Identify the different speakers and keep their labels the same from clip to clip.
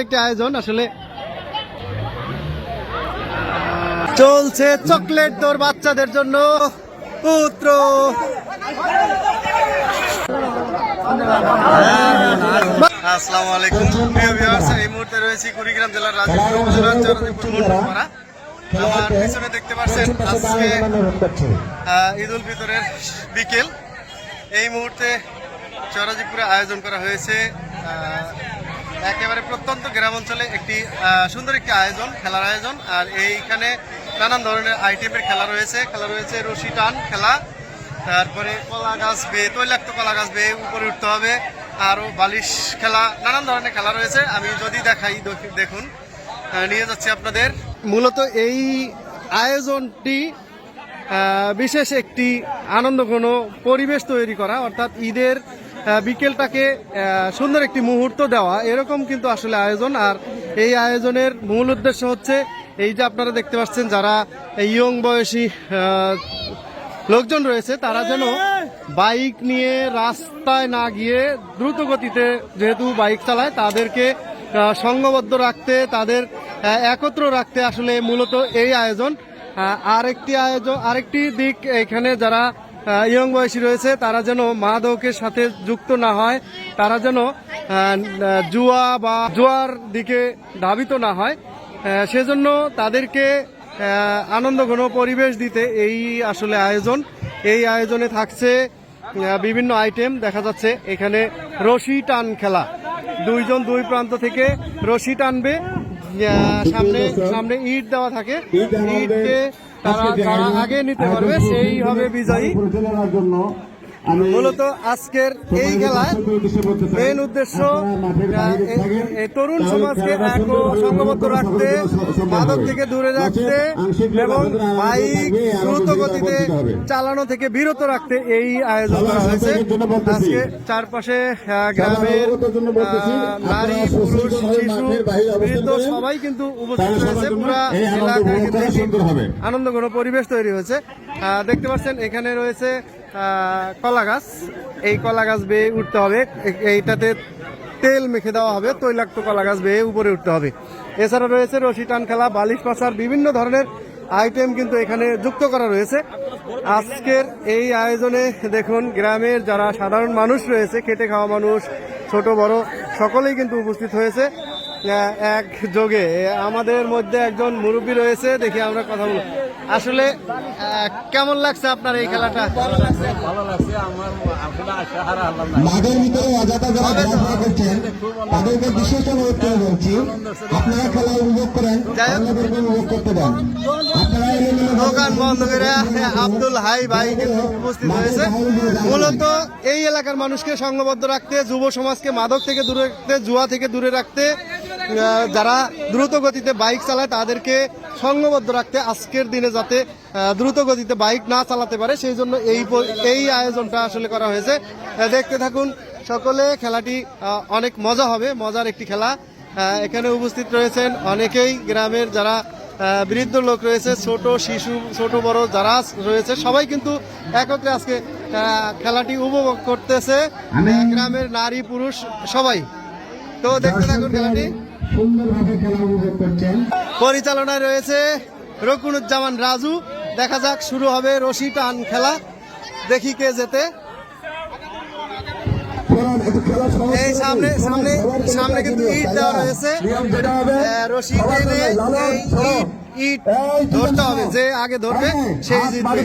Speaker 1: একটি আয়োজন আসলে চলছে চকলেট দৌড় বাচ্চাদের জন্য পুত্র আসসালামু আলাইকুম প্রিয় ভিউয়ার্স, এই মুহূর্তে রয়েছি কুড়িগ্রাম জেলার রাজীবপুর উপজেলার চরদিপুর মন্ডলপাড়া। আমার পিছনে দেখতে পাচ্ছেন আজকে ঈদ উল ফিতরের বিকেল। এই মুহূর্তে চরদিপুরে আয়োজন করা হয়েছে একেবারে প্রত্যন্ত গ্রাম অঞ্চলে একটি সুন্দর একটি আয়োজন, খেলার আয়োজন। আর এইখানে নানান ধরনের আইটেমের খেলা রয়েছে রশি টান খেলা, তারপরে কলা গাছ বেয়ে, তৈলাক্ত কলা গাছ বেয়ে উপরে উঠতে হবে, আরও বালিশ খেলা, নানান ধরনের খেলা রয়েছে। আমি যদি দেখাই, দেখুন, নিয়ে যাচ্ছি আপনাদের। মূলত এই আয়োজনটি বিশেষ একটি আনন্দঘন পরিবেশ তৈরি করা, অর্থাৎ ঈদের বিকেলটাকে সুন্দর একটি মুহূর্ত দেওয়া, এরকম কিন্তু আসলে আয়োজন। আর এই আয়োজনের মূল উদ্দেশ্য হচ্ছে এই যে আপনারা দেখতে পাচ্ছেন যারা ইয়ং বয়সী লোকজন রয়েছে তারা যেন বাইক নিয়ে রাস্তায় না গিয়ে দ্রুত গতিতে যেহেতু বাইক চালায় তাদেরকে সংঘবদ্ধ রাখতে, তাদের একত্র রাখতে আসলে মূলত এই আয়োজন। আরেকটি দিক, এখানে যারা ইয়ং বয়সী রয়েছে তারা যেন মাদকের সাথে যুক্ত না হয়, তারা যেন জুয়ার দিকে ধাবিত না হয়, সেজন্য তাদেরকে আনন্দঘন পরিবেশ দিতে এই আসলে আয়োজন। এই আয়োজনে থাকছে বিভিন্ন আইটেম। দেখা যাচ্ছে এখানে রশি টান খেলা, দুইজন দুই প্রান্ত থেকে রশি টানবে, সামনে ইট দেওয়া থাকে, ইটকে তারা আগে নিতে পারবে, সেই হবে বিজয়ী। মূলত আজকের এই খেলায় মেন উদ্দেশ্য তরুণ সমাজকে সংঘবদ্ধ রাখতে, মাদক থেকে দূরে রাখতে এবং বাইক দ্রুত গতিতে চালানো থেকে বিরত রাখতে এই আয়োজন করা হয়েছে। আজকে চারপাশে গ্রামের নারী, পুরুষ, শিশু, বৃদ্ধ সবাই কিন্তু উপস্থিত হয়েছে। পুরো এলাকায় আনন্দঘন পরিবেশ তৈরি হয়েছে। দেখতে পাচ্ছেন এখানে রয়েছে কলা গাছ, এই কলা গাছ বেয়ে উঠতে হবে, এইটাতে তেল মেখে দেওয়া হবে, তৈলাক্ত কলা গাছ বেয়ে উপরে উঠতে হবে। এছাড়া রয়েছে রশি টান খেলা, বালিশ পাচার, বিভিন্ন ধরনের আইটেম কিন্তু এখানে যুক্ত করা রয়েছে। আজকের এই আয়োজনে দেখুন গ্রামের যারা সাধারণ মানুষ রয়েছে, খেটে খাওয়া মানুষ, ছোট বড় সকলেই কিন্তু উপস্থিত হয়েছে এক যোগে। আমাদের মধ্যে একজন মুরব্বী রয়েছে, দেখি আমরা কথা বলব। আসলে কেমন লাগছে আপনার এই খেলাটা?
Speaker 2: ভালো লাগছে আমার মাঠের ভিতরে অযথা যারা ঘোরাফেরা করছেন তাদেরকে বিশেষ অনুরোধ করে বলছি, আপনারা খেলা উপভোগ করেন, অন্যদেরকে উপভোগ করতে দেন। আপনারা
Speaker 1: দোকান বন্ধ করে আব্দুল হাই ভাই উপস্থিত হয়েছে। মূলত এই এলাকার মানুষকে সংঘবদ্ধ রাখতে, যুব সমাজকে মাদক থেকে দূরে রাখতে, জুয়া থেকে দূরে রাখতে, যারা দ্রুত গতিতে বাইক চালায় তাদেরকে সংঘবদ্ধ রাখতে, আজকের দিনে যাতে দ্রুত গতিতে বাইক না চালাতে পারে সেই জন্য এই আয়োজনটা আসলে করা হয়েছে। দেখতে থাকুন সকলে, খেলাটি অনেক মজা হবে, মজার একটি খেলা। এখানে উপস্থিত রয়েছেন অনেকেই গ্রামের যারা বৃদ্ধ লোক রয়েছে, ছোট শিশু, ছোট বড় যারা রয়েছে সবাই কিন্তু একত্রে আজকে খেলাটি উপভোগ করতেছে, গ্রামের নারী পুরুষ সবাই। তো দেখতে থাকুন খেলাটি। পরিচালনায় রয়েছে রকুনুজ্জামান রাজু। দেখা যাক, শুরু হবে রশি টান খেলা, দেখি কে জেতে। এই সামনে কিন্তু ইট দেওয়া রয়েছে, রশি টেনে ইট ধরতে হবে, যে আগে ধরবে সেই জিতবে।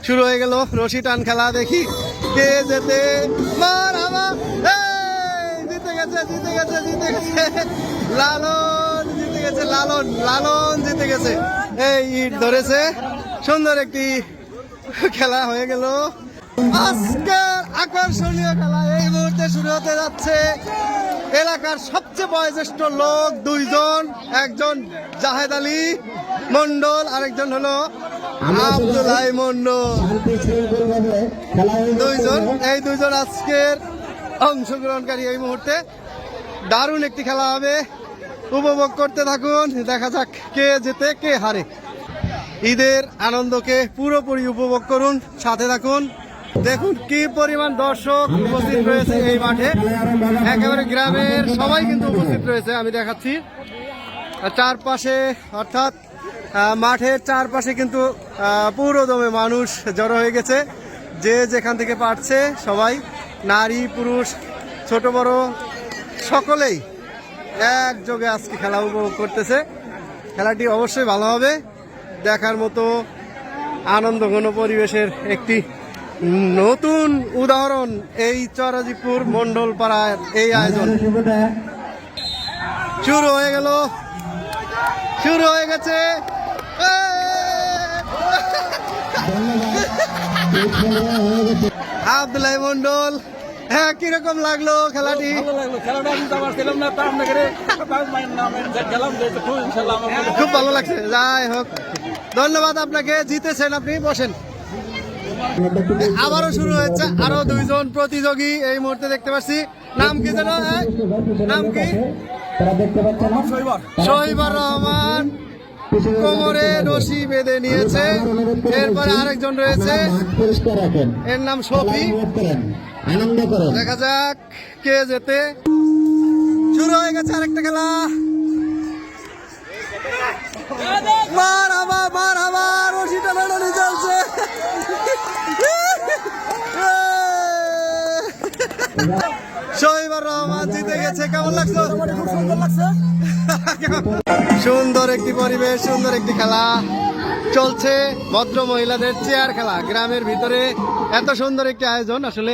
Speaker 1: শুরু হয়ে গেল রশি টান খেলা, দেখি কে জেতে। জিতে গেছে লালন, লালন জিতে গেছে। এই ইট ধরেছে, সুন্দর একটি খেলা হয়ে গেল। আজকের আকর্ষণীয় খেলা এই মুহূর্তে শুরু হতে যাচ্ছে। এলাকার সবচেয়ে বয়োজ্যেষ্ঠ লোক দুইজন, একজন জাহেদ আলী মন্ডল, আরেকজন হলো আব্দুল হাই মন্ডল। এই দুইজন আজকের অংশগ্রহণকারী। এই মুহূর্তে দারুণ একটি খেলা হবে, উপভোগ করতে থাকুন। দেখা যাক কে জেতে কে হারে। ঈদের আনন্দকে পুরোপুরি উপভোগ করুন, সাথে থাকুন। দেখুন কি পরিমাণ দর্শক উপস্থিত রয়েছে এই মাঠে, একেবারে গ্রামের সবাই কিন্তু উপস্থিত রয়েছে। আমি দেখাচ্ছি চারপাশে, অর্থাৎ মাঠের চারপাশে কিন্তু পুরো দমে মানুষ জড়ো হয়ে গেছে। যে যেখান থেকে পারছে সবাই, নারী পুরুষ ছোট বড় সকলেই একযোগে আজকে খেলা উপভোগ করতেছে। খেলাটি অবশ্যই ভালো হবে, দেখার মতো আনন্দঘন পরিবেশের একটি নতুন উদাহরণ এই চরাজিপুর মন্ডল পাড়ার এই আয়োজন। শুরু হয়ে গেল, শুরু হয়ে গেছে। আব্দুল্লাহ মন্ডল, হ্যাঁ কিরকম লাগলো খেলাটি? খুব ভালো লাগছে, যাই হোক ধন্যবাদ আপনাকে, জিতেছেন আপনি, বসেন। আবারও শুরু হয়েছে, আরো দুইজন প্রতিযোগী এই মুহূর্তে দেখতে পাচ্ছি। নাম কি যেন? নাম কি? শহীবুর রহমান কোমরে রশি বেঁধে নিয়েছে। এরপরে আরেকজন রয়েছে, এর নাম শফি। দেখা যাক কে যেতে। শুরু হয়ে গেছে আরেকটা খেলা। মারহাবা মারহাবা, রশি টানাটানি চলছে। শহীবুর রহমান জিতে গেছে। কেমন লাগছে? খুব সুন্দর লাগছে। সুন্দর একটি পরিবেশ, সুন্দর একটি খেলা চলছে। ভদ্র মহিলাদের চেয়ার খেলা, গ্রামের ভিতরে এত সুন্দর একটি আয়োজন, আসলে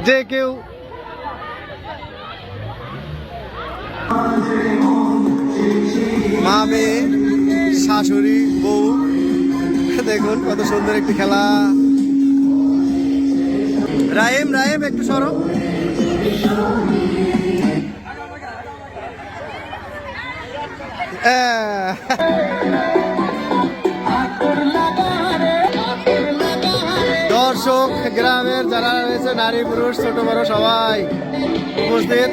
Speaker 1: যে কেউ মা মেয়ে শাশুড়ি বউ, দেখুন কত সুন্দর একটি খেলা। রাহিম রাহিম একটু সরো। দর্শক গ্রামের যারা রয়েছে, নারী পুরুষ ছোট বড় সবাই উপস্থিত।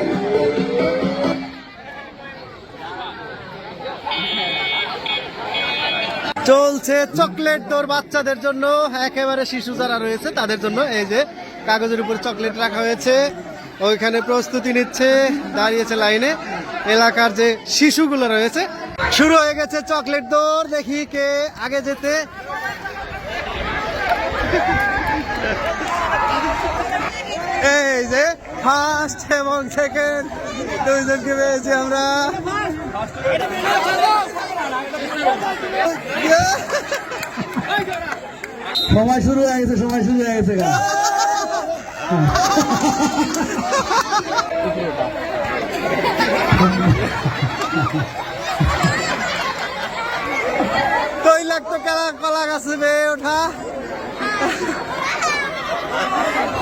Speaker 1: চলছে চকলেট দৌড় বাচ্চাদের জন্য, একেবারে শিশু যারা রয়েছে তাদের জন্য। এই যে কাগজের উপর চকলেট রাখা হয়েছে, ওইখানে প্রস্তুতি নিচ্ছে, দাঁড়িয়েছে লাইনে এলাকার যে শিশুগুলো রয়েছে। শুরু হয়ে গেছে চকলেট দৌড়, দেখি কে আগে যেতে। এই যে ফার্স্ট এবং সেকেন্ড দুইজনকে পেয়েছি আমরা।
Speaker 2: সময় শুরু হয়ে গেছে, সময় শুরু হয়ে গেছে।
Speaker 1: তৈলাক্ত কলা গাছে বেয়ে ওঠা,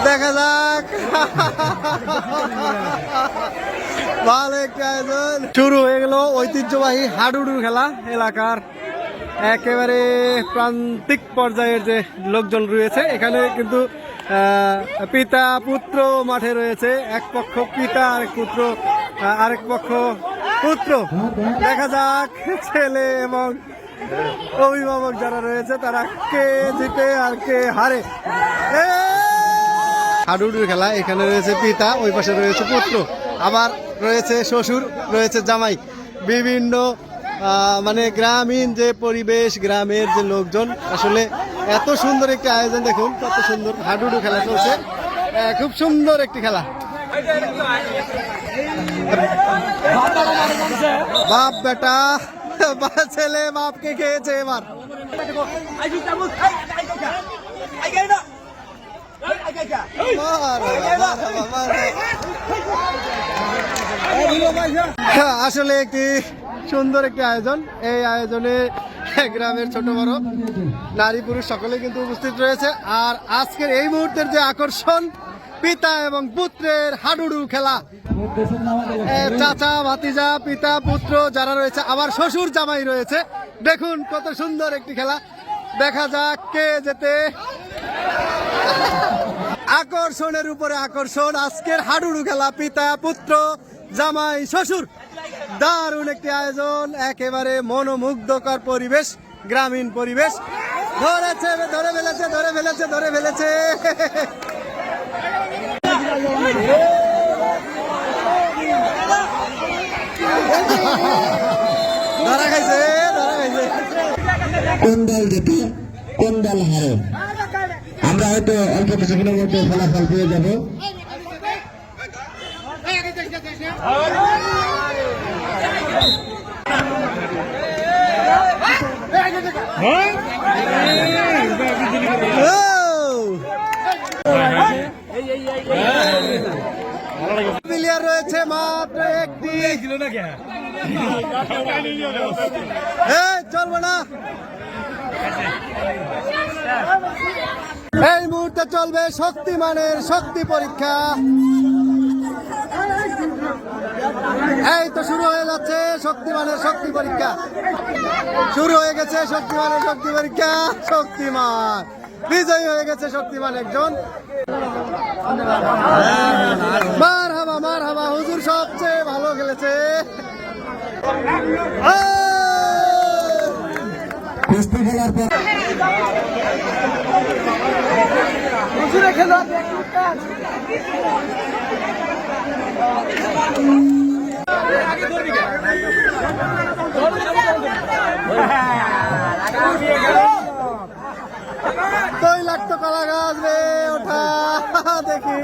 Speaker 1: দেখা যাক। ভালো একটি আয়োজন শুরু হয়ে গেল। ঐতিহ্যবাহী হাডুডু খেলা, এলাকার একেবারে প্রান্তিক পর্যায়ের যে লোকজন রয়েছে, এখানে কিন্তু পিতা পুত্র মাঠে রয়েছে। এক পক্ষ পিতা, আরেক পুত্র, আরেক পক্ষ পুত্র। দেখা যাক ছেলে এবং অভিভাবক যারা রয়েছে তারা কে জিতে আর কে হারে। হাডুডুর খেলা, এখানে রয়েছে পিতা, ওই পাশে রয়েছে পুত্র, আবার রয়েছে শ্বশুর, রয়েছে জামাই। বিভিন্ন মানে গ্রামীণ যে পরিবেশ, গ্রামের যে লোকজন, আসলে এত সুন্দর একটি আয়োজন। দেখুন কত সুন্দর হাডুডু খেলা চলছে, খুব সুন্দর একটি খেলা। বাপ বেটা, ছেলে বাপকে খেয়েছে এবার। আসলে একটি সুন্দর একটি আয়োজন। এই আয়োজনে গ্রামের ছোট বড় নারী পুরুষ সকলে কিন্তু উপস্থিত রয়েছে। আর আজকের এই মুহূর্তের যে আকর্ষণ, পিতা এবং পুত্রের হাডুডু খেলা। চাচা ভাতিজা, পিতা পুত্র যারা রয়েছে, আবার শ্বশুর জামাই রয়েছে। দেখুন কত সুন্দর একটি খেলা, দেখা যাক কে যেতে। আকর্ষণের উপরে আকর্ষণ, আজকের হাডুডু খেলা, পিতা পুত্র জামাই শ্বশুর। দারুণ একটি আয়োজন, একেবারে মনোমুগ্ধকর পরিবেশ, গ্রামীণ পরিবেশ। ধরে ফেলেছে ধরা খাইছে।
Speaker 2: কোন দল জিতে কোন দল হারে আমরা হয়তো অল্প কিছুক্ষণের মধ্যে ফলাফল পেয়ে যাব।
Speaker 1: প্লেয়ার রয়েছে মাত্র একটি, চলবে না। এই মুহূর্তে চলবে শক্তিমানের শক্তি পরীক্ষা। এই তো শুরু হয়ে যাচ্ছে শক্তিমানের শক্তি পরীক্ষা, শুরু হয়ে গেছে শক্তিমানের শক্তি পরীক্ষা। শক্তিমান বিজয়ী হয়ে গেছে, শক্তিমান একজন। মার হাবা হুজুর সবচেয়ে ভালো খেলেছে।
Speaker 2: কুস্তি খেলার পর
Speaker 1: হুজুরে খেলো। তৈলাক্ত কলা গাছ রে ওঠা দেখি।